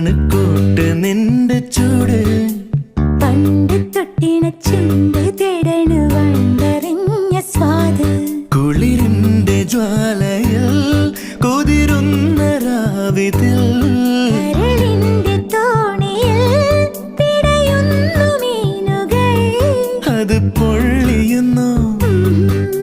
തണുക്കൂട്ട് നിന്റെ ചൂട് പണ്ട് തൊട്ടിണ ചുണ്ട് തേടണു വണ്ടറിഞ്ഞ സ്വാദ് കുളിരിന്റെ ജ്വാല